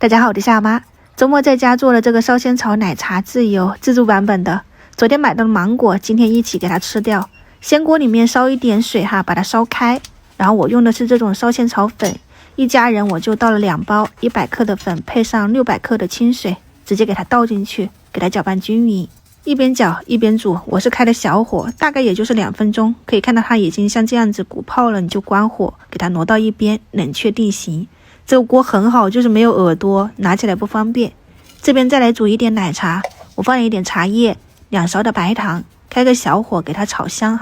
大家好，我是夏妈。周末在家做了这个烧仙草奶茶自助版本的。昨天买到了芒果，今天一起给它吃掉。鲜锅里面烧一点水把它烧开。然后我用的是这种烧仙草粉，一家人我就倒了2包100克的粉，配上600克的清水，直接给它倒进去，给它搅拌均匀。一边搅一边煮，我是开的小火，大概也就是2分钟。可以看到它已经像这样子鼓泡了，你就关火，给它挪到一边，冷却定型。这个锅很好，就是没有耳朵，拿起来不方便。这边再来煮一点奶茶，我放了一点茶叶，2勺的白糖，开个小火给它炒香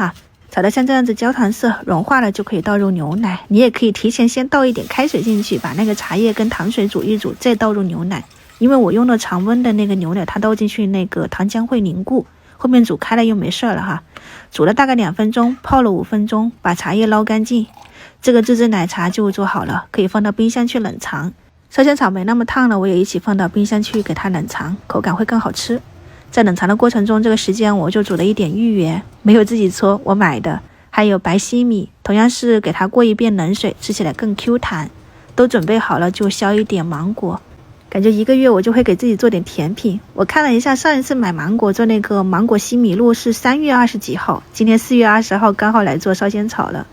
炒到像这样子焦糖色，融化了就可以倒入牛奶。你也可以提前先倒一点开水进去，把那个茶叶跟糖水煮一煮，再倒入牛奶。因为我用了常温的那个牛奶，它倒进去那个糖浆会凝固，后面煮开了又没事了煮了大概2分钟，泡了5分钟，把茶叶捞干净。这个自制奶茶就做好了，可以放到冰箱去冷藏。烧仙草没那么烫了，我也一起放到冰箱去给它冷藏，口感会更好吃。在冷藏的过程中，这个时间我就煮了一点芋圆，没有自己搓，我买的，还有白西米，同样是给它过一遍冷水，吃起来更 Q 弹。都准备好了，就削一点芒果。感觉1个月我就会给自己做点甜品。我看了一下，上一次买芒果做那个芒果西米露是3月20几号，今天4月20号刚好来做烧仙草了。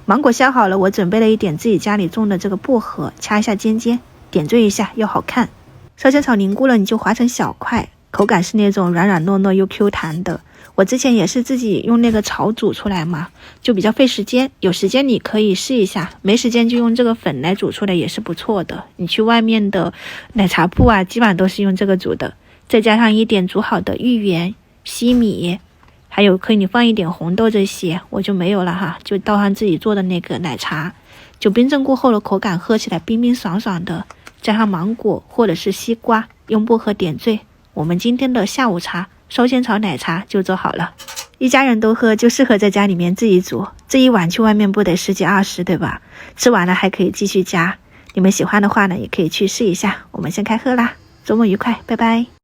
芒果削好了，我准备了一点自己家里种的这个薄荷，掐一下尖尖，点缀一下又好看。烧仙草凝固了，你就划成小块，口感是那种软软糯糯又 Q 弹的。我之前也是自己用那个炒煮出来嘛，就比较费时间，有时间你可以试一下，没时间就用这个粉来煮出来也是不错的。你去外面的奶茶铺基本上都是用这个煮的，再加上一点煮好的芋圆、西米，还有可以你放一点红豆，这些我就没有了就倒上自己做的那个奶茶，就冰镇过后的口感喝起来冰冰爽爽的，加上芒果或者是西瓜，用薄荷点缀，我们今天的下午茶烧仙草奶茶就做好了。一家人都喝，就适合在家里面自己煮，这一碗去外面不得10几20，对吧？吃完了还可以继续加。你们喜欢的话呢，也可以去试一下。我们先开喝啦，周末愉快，拜拜。